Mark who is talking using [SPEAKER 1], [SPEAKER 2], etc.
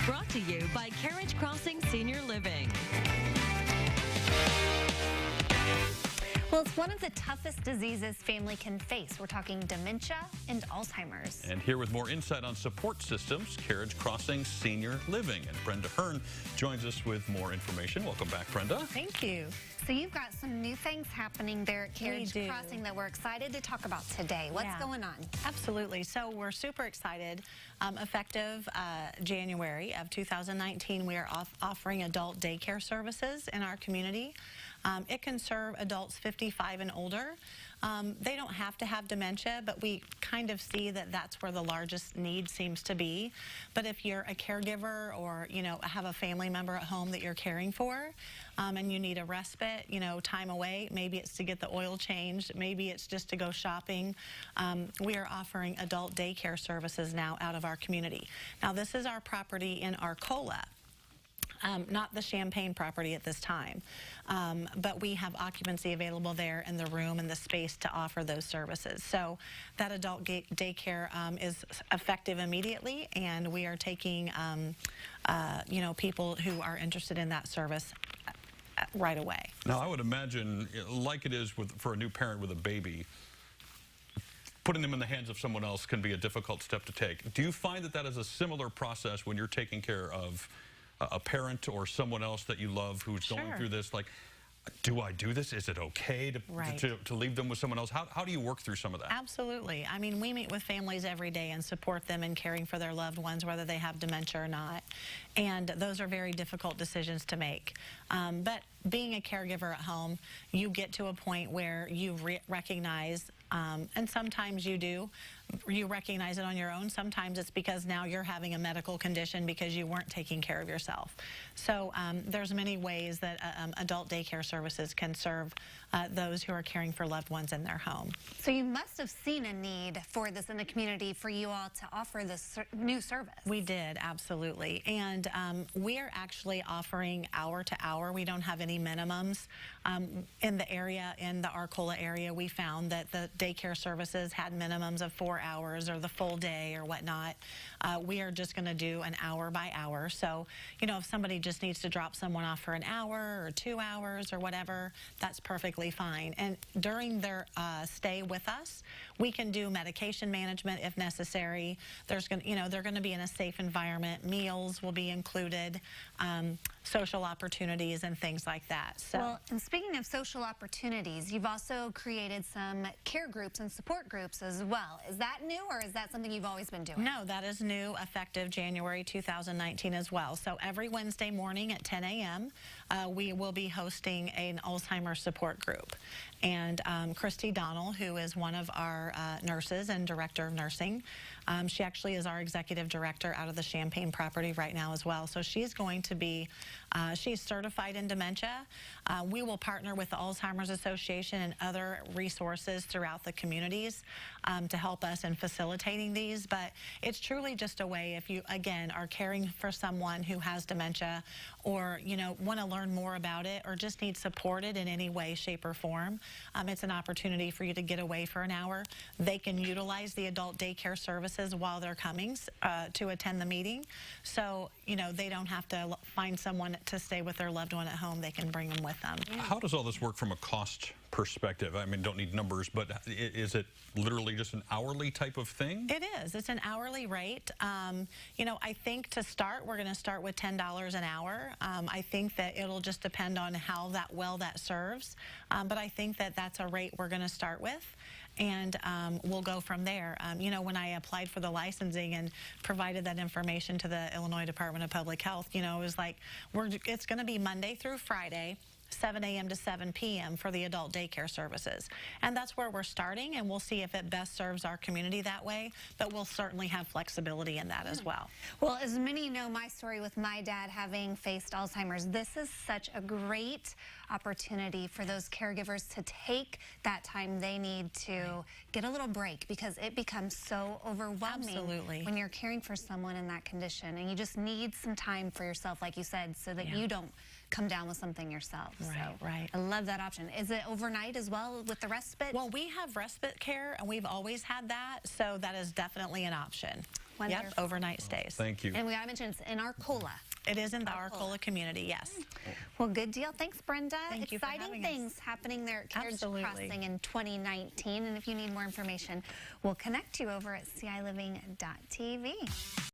[SPEAKER 1] Brought to you by Carriage Senior Living.
[SPEAKER 2] Well, it's one of the toughest diseases family can face. We're talking dementia and Alzheimer's.
[SPEAKER 3] And here with more insight on support systems, Carriage Senior Living. And Brenda Hearn joins us with more information. Welcome back, Brenda.
[SPEAKER 2] Thank you. So you've got some new things happening there at Carriage Crossing that we're excited to talk about today. What's going on?
[SPEAKER 4] Absolutely. So we're super excited. Effective January of 2019, we are offering adult daycare services in our community. It can serve adults 55 and older. They don't have to have dementia, but we kind of see that that's where the largest need seems to be. But if you're a caregiver or, have a family member at home that you're caring for, and you need a respite, time away, maybe it's to get the oil changed, maybe it's just to go shopping, we are offering adult daycare services now out of our community. Now, this is our property in Arcola. Not the Champaign property at this time, but we have occupancy available there in the room and the space to offer those services. So that adult daycare is effective immediately, and we are taking, people who are interested in that service right away.
[SPEAKER 3] Now, I would imagine, like it is for a new parent with a baby, putting them in the hands of someone else can be a difficult step to take. Do you find that that is a similar process when you're taking care of a parent or someone else that you love who's going through this? Like, do I do this? Is it okay to leave them with someone else? How do you work through some of that?
[SPEAKER 4] Absolutely. I mean, we meet with families every day and support them in caring for their loved ones, whether they have dementia or not. And those are very difficult decisions to make. But being a caregiver at home, you get to a point where you recognize, and sometimes you recognize it on your own. Sometimes it's because now you're having a medical condition because you weren't taking care of yourself. So there's many ways that adult daycare services can serve those who are caring for loved ones in their home.
[SPEAKER 2] So you must have seen a need for this in the community for you all to offer this new service.
[SPEAKER 4] We did, absolutely. And we are actually offering hour to hour. We don't have any minimums. In the area, in the Arcola area, we found that the daycare services had minimums of 4 hours or the full day or whatnot. We are just going to do an hour by hour. So, if somebody just needs to drop someone off for an hour or 2 hours or whatever, that's perfectly fine. And during their stay with us, we can do medication management if necessary. They're going to be in a safe environment. Meals will be included, social opportunities and things like that. So,
[SPEAKER 2] well, and speaking of social opportunities, you've also created some care groups and support groups as well. Is that new, or is that something you've always been doing?
[SPEAKER 4] No, that is new, effective January 2019 as well. So every Wednesday morning at 10 a.m., we will be hosting an Alzheimer's support group. And Christy Donnell, who is one of our nurses and director of nursing, she actually is our executive director out of the Champaign property right now as well. So she's going to be, she's certified in dementia. We will partner with the Alzheimer's Association and other resources throughout the communities to help us in facilitating these. But it's truly just a way, if you, again, are caring for someone who has dementia or, want to learn more about it or just need supported in any way, shape, or form, it's an opportunity for you to get away for an hour. They can utilize the adult daycare services while they're coming to attend the meeting. So, they don't have to find someone to stay with their loved one at home. They can bring them with them.
[SPEAKER 3] How does all this work from a cost perspective? I mean, don't need numbers, but is it literally just an hourly type of thing?
[SPEAKER 4] It is. It's an hourly rate. I think to start, we're going to start with $10 an hour. I think that it'll just depend on how well that serves. But I think that that's a rate we're going to start with. And we'll go from there. When I applied for the licensing and provided that information to the Illinois Department of Public Health, it was like, it's going to be Monday through Friday, 7 a.m. to 7 p.m. for the adult daycare services. And that's where we're starting, and we'll see if it best serves our community that way, but we'll certainly have flexibility in that as well.
[SPEAKER 2] Well, as many know my story with my dad having faced Alzheimer's, this is such a great opportunity for those caregivers to take that time they need to get a little break, because it becomes so overwhelming when you're caring for someone in that condition, and you just need some time for yourself, like you said, so that you don't come down with something yourself.
[SPEAKER 4] Right.
[SPEAKER 2] I love that option. Is it overnight as well with the respite?
[SPEAKER 4] Well, we have respite care, and we've always had that, so that is definitely an option.
[SPEAKER 2] Wonderful.
[SPEAKER 4] Yep, overnight stays.
[SPEAKER 3] Thank you.
[SPEAKER 2] And we got to mention it's in Arcola.
[SPEAKER 4] It is in the Arcola community, yes.
[SPEAKER 2] Well, good deal. Thanks, Brenda.
[SPEAKER 4] Thank you for
[SPEAKER 2] Exciting
[SPEAKER 4] having us.
[SPEAKER 2] things happening there at Carriage
[SPEAKER 4] Absolutely.
[SPEAKER 2] Crossing in 2019. And if you need more information, we'll connect you over at ciLiving.tv.